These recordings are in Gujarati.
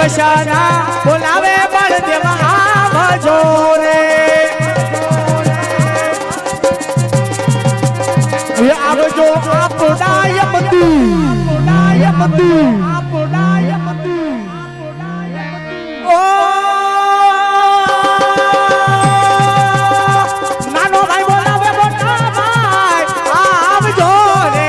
બસાના બોલાવે બળદેવ આવજો રે આવજો આપોડાય બધું ઓ નાનો ભાઈ બોલાવે મોટા ભાઈ આવજો રે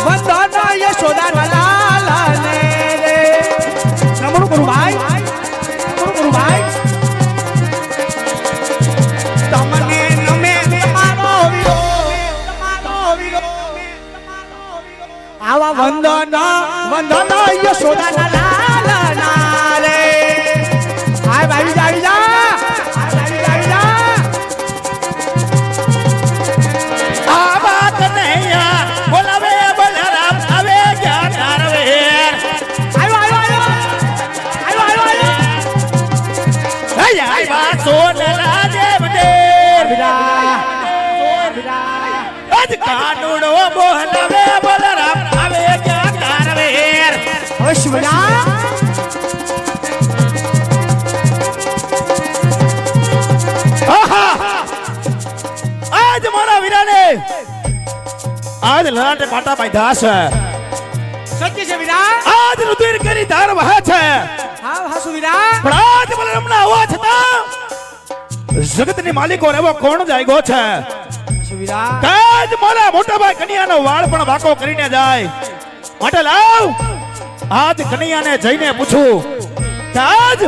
વંદના યશોદા લાલ ને રે નમો ગુરુ ભાઈ તમને નમે તમારો વીરો આવા વંદના યશોદા લાલ ના રે હાય ભાઈ આવી જા આ વાત નહીં બોલાવે બલરામ આવે ક્યાં તારવે આય વાત સોનરા દેવ આજ કાનુડો બોલાવે બલરામ આવે ક્યાં તારવે આજ મારા વીરાને આજ લલાટે પાટા બાંધ્યા છે સત્ય છે વીરા આજ રુધિર કરી ધાર વહે છે હા હાસુ વીરા પણ આજ બલરામના હોવા છતાં જગતની માલિકો એવો કોણ જાગ્યો છે વીરા આજ મારા મોટા ભાઈ કન્યાનો વાળ પણ વાકો કરીને જાય માટે લાવ આજ કન્યાને જઈને પૂછું કે આજ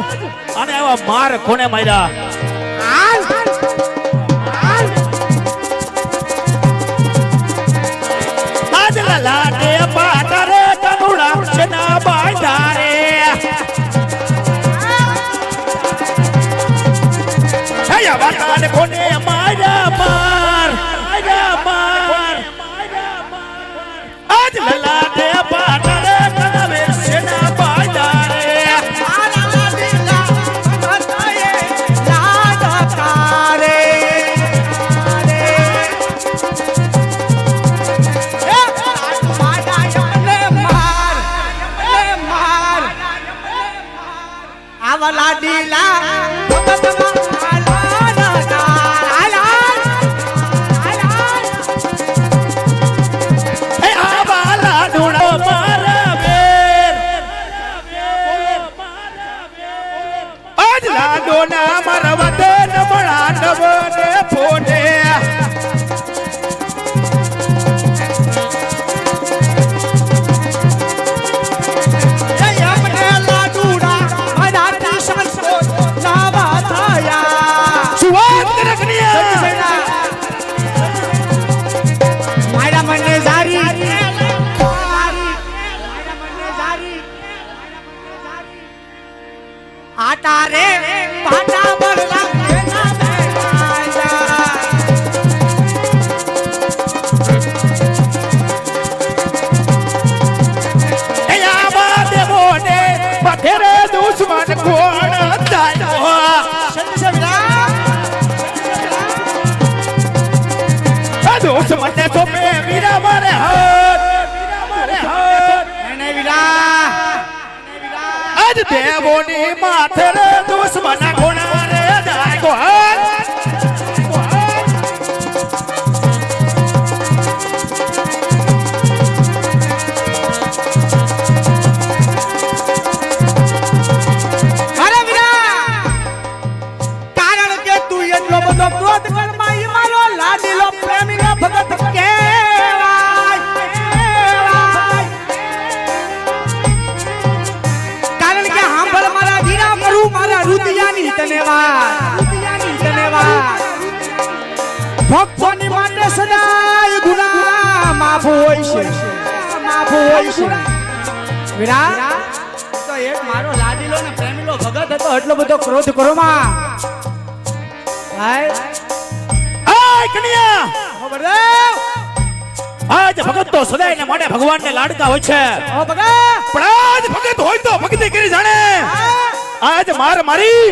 આને આવા માર કોને માર્યા આજ લલાટે પાટા રે કનુડા છના બાંધા રે છયા વાટાને કોને માર્યા માર આજ લલાટે પાટા રે કનવે છના બાંધા રે લાડીલા આજ લાડો ના મારા વતન મળા નવને ફોટે આટા રે પાટા બળલા કેના બેઠા એ આવા દેવો ને પથેરે દુશ્મન કોણ તાયો દુશ્મન ને તો મે વીરા મારે હાથ નહીં વીરા આજ દેવોની માથે રે દુશ્મન કોણા રે જાગો અરે વીરા કારણ કે તું એટલો બધો ક્રોધ કરમાં ઈ મારો લાડીલો પ્રેમીનો ભગત કેવાય કારણ કે હાંભળ મારા વીરા કરું મારા રુદિયાની તને વાત ભક્તોની માટે સદાય ગુનાહ માફ હોય છે વીરા તો એક મારો લાડીલો ને પ્રેમીલો ભગત હતો એટલો બધો ક્રોધ કરો માં હાય આય કન્યા ખબરદાર આજ ભગત તો સદાયને માટે ભગવાનને લાડકા હોય છે ઓ ભગત પણ આજ ભગત હોય તો ભક્તિ કરી જાણે આજ માર મારી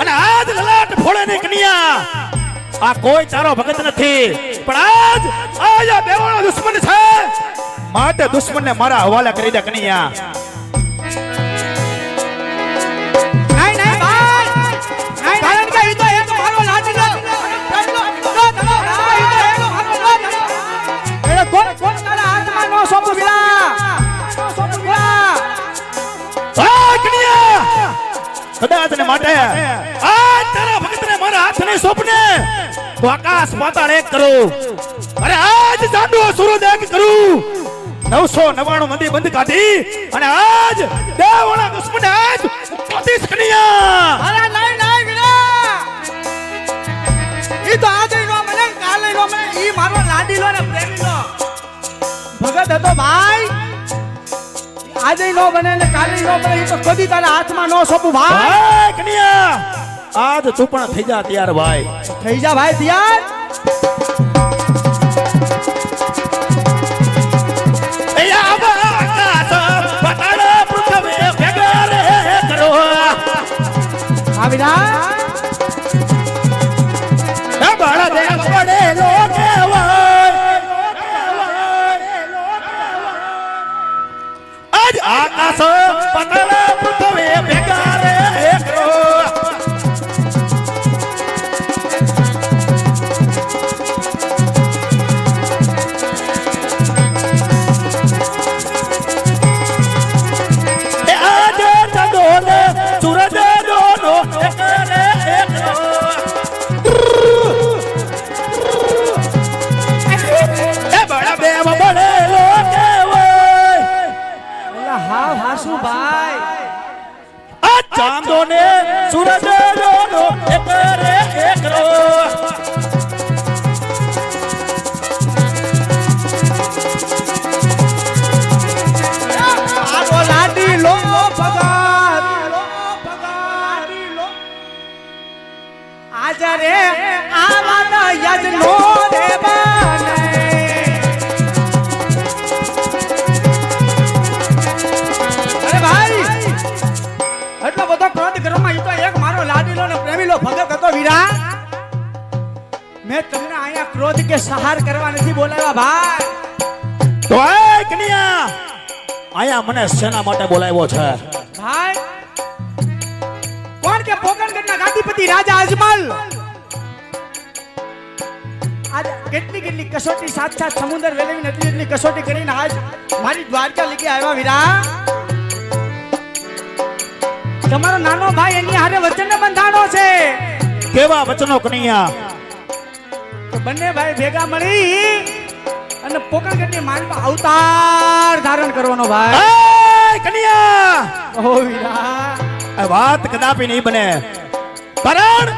અને આજ લલાટ ફોડે ને કન્યા આ કોઈ તારો ભગત નથી પણ આજ આયા બેવડો દુશ્મન છે માટે દુશ્મનને મારા હવાલે કરી દે કનૈયા. નહીં નહીં ભાઈ કારણ કે ઈ તો એક મારો લાડીલો કોણ તારા હાથમાં નો સોંપો વિલા કનૈયા કદાચ ને માટે આજ તારા ભક્તને મારા હાથને સોંપને તો આકાશ પાતાળ એક કરું અરે આજ જાંડો સૂરજ એક કરું 999 મંદી બંધ કાઢી અને આજ દેવોના દુશ્મન આજ પોતીસ કનૈયા. અરે નહીં નહીં વિલા ઈ તો આજે નો મને કાલે નો મને ઈ મારો લાડીલો ને પ્રેમીલો ભગત હતો ભાઈ. આજે નો બને ને કાલે નો બને ઈ તો કદી તારા હાથમાં નો સોંપું ભાઈ. ભાઈ કનૈયા આજ તું પણ થઈ જા તૈયાર ભાઈ. થઈ જા ભાઈ તૈયાર. હા વિના આકાશ પતળ પૃથ્વી ભેગા રે કરો. ચાંદો ને સૂરજ નો એક રે એકરો આવો લાડી લો ભગત આજ રે આવા યજનો રે બને અરે ભાઈ એટલો બધો ક્રોધ કરવામાં ઈ તો એક મારો લાડીલો ને પ્રેમીલો ભગત હતો વીરા. મેં તમને અહીંયા ક્રોધ કે સહાર કરવા નથી બોલાવ્યા ભાઈ. તો એ કનૈયા આયા મને સેના માટે બોલાવ્યો છે ભાઈ કોણ કે પોકણગઢના ગાદીપતિ રાજા અજમલ આજ કેટલી કસોટી સાત સમુદ્ર વેલવીને એટલી કસોટી કરીને આજ મારી દ્વારકા લગી આવ્યા વીરા. તમારો નાનો ભાઈ એની હારે વચનને બંધાણો છે. કેવા વચનો કનૈયા? તો બંને ભાઈ ભેગા મળી અને પોકણગઢની માલમાં અવતાર ધારણ કરવાનો ભાઈ. એ કનૈયા ઓ વીરા આ વાત કદાપી નહીં બને કારણ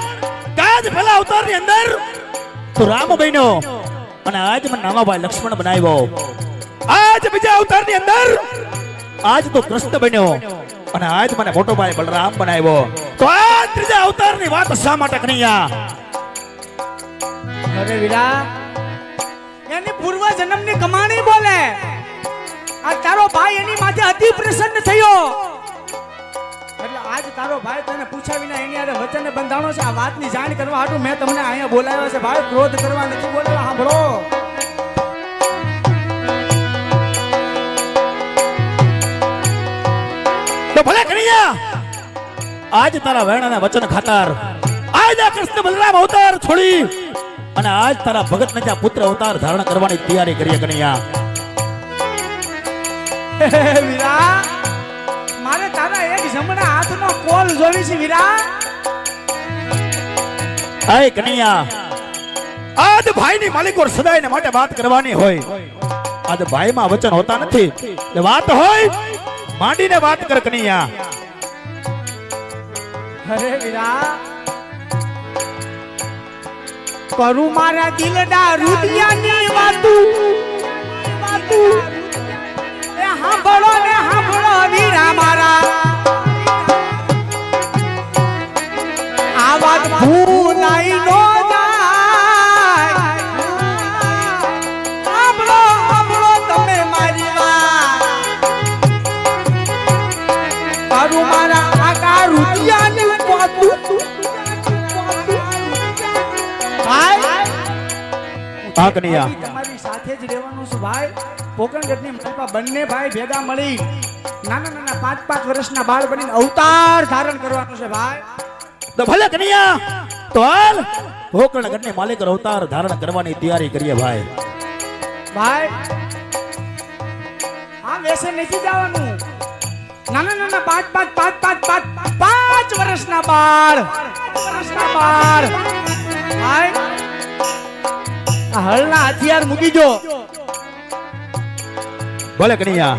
કાજ પેલા અવતારની અંદર તો રામ બન્યો અને આજ મને નાનો ભાઈ લક્ષ્મણ બનાવ્યો. આજ બીજા અવતારની અંદર આજ તો કૃષ્ણ બન્યો અને આજ મને મોટો ભાઈ બલરામ બનાવ્યો. તો આ ત્રીજા અવતારની વાત શા માટે કનૈયા? અરે વીરા એની પૂર્વ જન્મની કમાણી બોલે. આ તારો ભાઈ એની માથે અતિ પ્રસન્ન થયો એટલે આજ તારો ભાઈ તને પૂછ્યા વિના એની હારે વચને બંધાણો છે. આ વાતની જાણ કરવા હાટુ મેં તમને અહીંયા બોલાવ્યા છે ભાઈ. ક્રોધ કરવા નથી બોલાવ્યા. સાંભળો તો ભલે કનૈયા આજ તારા વેણાના વચન ખાતર આજ આ કૃષ્ણ બલરામ અવતાર છોડી અને આજ તારા ભગત ને ત્યાં પુત્ર અવતાર ધારણ કરવાની તૈયારી કરીએ કનૈયા. વીરા મારે તારા એક જમણા હાથનો કોલ જોવી છે વીરા. આય કનૈયા આજ ભાઈની માલિકો સદાયને માટે વાત કરવાની હોય. આજ ભાઈમાં વચન હોતા નથી. એ વાત હોય માંડીને વાત કર કનૈયા. અરે વીરા કરું મારા દિલડા રુદિયાની વાતું એ સાંભળો ને સાંભળો વીરા મારા. આ વાત ભૂલાઈ નો જાય. સાંભળો સાંભળો તમે મારી વાત. કરું મારા આકા રુદિયાની વાતું હા કનૈયા. હજી તમારી સાથે જ રહેવાનું છે ભાઈ. પોકણગઢની માલપા બંને ભાઈ ભેગા મળી નાના નાના 5-5 વર્ષના બાળ બનીને અવતાર ધારણ કરવાનું છે ભાઈ. તો ભલે કનૈયા, તો હાલ પોકણગઢની માલિક અવતાર ધારણ કરવાની તૈયારી કરીએ ભાઈ. ભાઈ આ વેસે નથી જવાનું. નાના નાના 5 વર્ષના બાળ ભાઈ આ હળના હથિયાર મૂકી દો ભલે કનૈયા.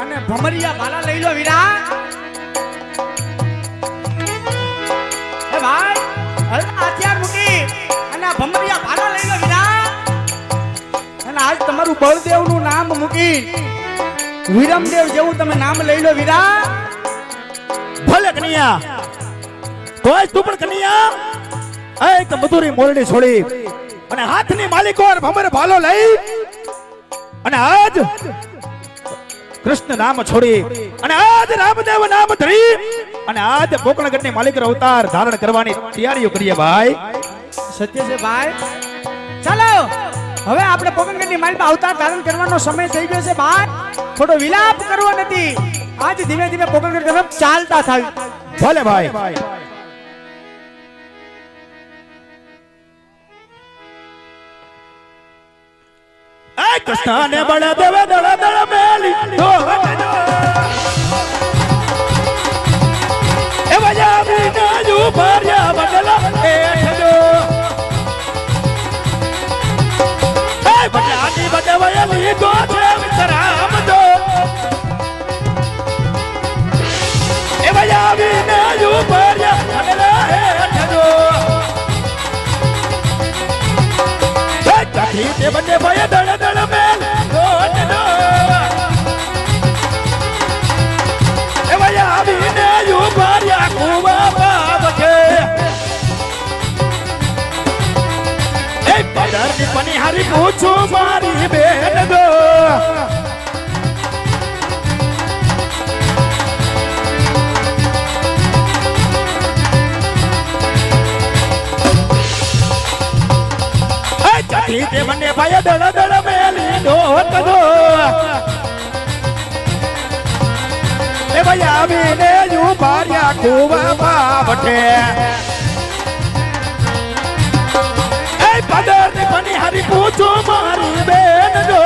અને ભમરિયા ભાલા લઈ લો વીરા. એ ભાઈ હળના હથિયાર મૂકી અને આ ભમરિયા ભાલા લઈ લો વીરા. અને આજ તમારું બળદેવનું નામ મૂકી વિરમદેવ જેવું તમે નામ લઈ લો વીરા. ભલે કનૈયા. તો આજ તું પણ કનૈયા એક મધુરી મોરડી છોડી અને હાથની માલિકો ભમર ભાલો લઈ અને આજ કૃષ્ણ નામ છોડી અને આજ રામદેવ નામ ધરી અને આજ પોકણગઢની માલિક અવતાર ધારણ કરવાની તૈયારીઓ કરીએ ભાઈ. સત્ય છે ભાઈ. ચાલો હવે આપણે પોકણગઢની માલપા અવતાર ધારણ કરવાનો સમય થઈ ગયો છે ભાઈ. થોડો વિલાપ કરવો નથી. આજ ધીમે ધીમે પોકણગઢ તરફ ચાલતા થાય. ભલે ભાઈ. કૃષ્ણ ને બળ દેવે દળ દળ મેલી એ વજા બીને જુ ભર્યા બદલા એઠજો એ બદલાની બદવયલી તો છે વિતરામ દો એ વજા બીને જુ ભર્યા બદલા એઠજો તે બંને ભાઈ દળ દળ મેલ ગોટનો એ ભાઈ આવીને યુ ભાર્યા કુવા બાપ છે એ પદરની પનિહારી પૂછું મારી બેન ગો તે બંને ભાઈ દળ દળ મેલી દોટ દો એ ભાઈ આવીને યુ ભાર્યા કુવા બાપઠે એ પદરની પનિહારી પૂછો મારી બેન દો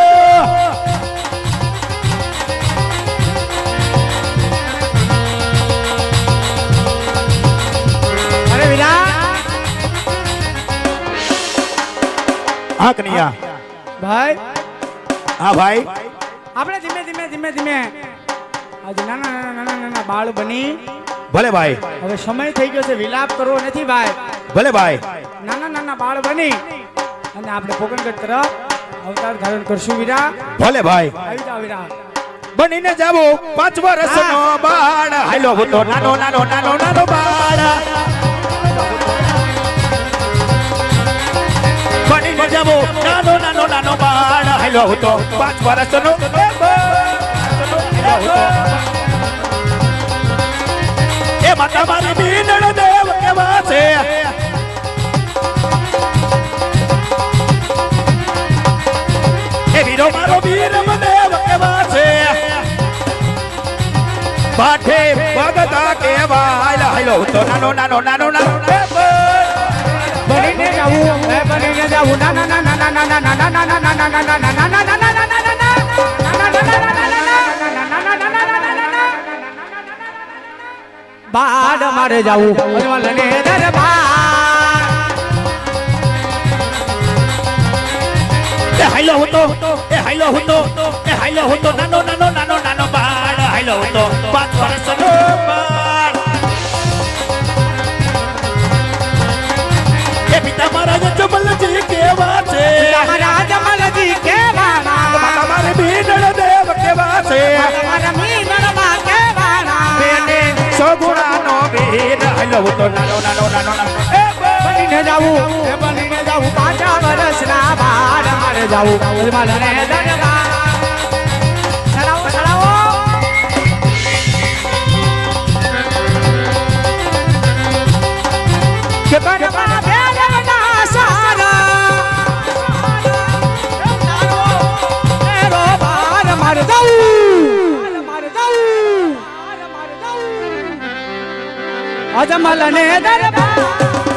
અરે વીરા. હા કનૈયા. ભાઈ હા ભાઈ. આપણે ધીમે ધીમે ધીમે ધીમે આજે નાના નાના નાના બાળ બની ભલે ભાઈ. હવે સમય થઈ ગયો છે. વિલાપ કરવો નથી ભાઈ. ભલે ભાઈ. નાના નાના બાળ બની અને આપણે પોકણગઢ તરફ અવતાર ધારણ કરશું વીરા. ભલે ભાઈ. આવી જાઓ વીરા. બનીને જાવો 5 વર્ષનો બાળ હાલો હું તો નાનો નાનો નાનો નાનો બાળ બનીને જાવો નાનો નાનો નાનો બાળ હાલો હું તો 5 વર્ષનો એ માતા મારી બીનળ દેવ કેવા છે એ વીરો મારો વીર દેવ કેવા છે બાઠે ભગતા કેવાય હાલો તો નાનો નાનો નાનો નાનો બનીને જાવું બનીને જાવું નાના નાના નાના નાના નાના નાના નાના નાના બાડ મારે જાવું અજમલને દરબાર એ હાલો હતો એ હાલો હતો એ હાલો હતો નાનો નાનો નાનો નાનો બાળ હાલો હતો 5 વર્ષનો બાળ એ પિતા મહારાજ જમલજી કેવા છે મારા જમલજી કેવા માતા મારી બીનળ દેવ કેવા છે મારા મીનળમાં કેવા બેને સગુણાનો વીર હાલો હતો નાનો નાનો નાનો નાનો બનીને જાવું 5 વર્ષના બાળ મારે જાવું અજમલને દરબાર ચલાવો ચલાવો કે બનવા બેલના સારા અજમલ ને દરબાર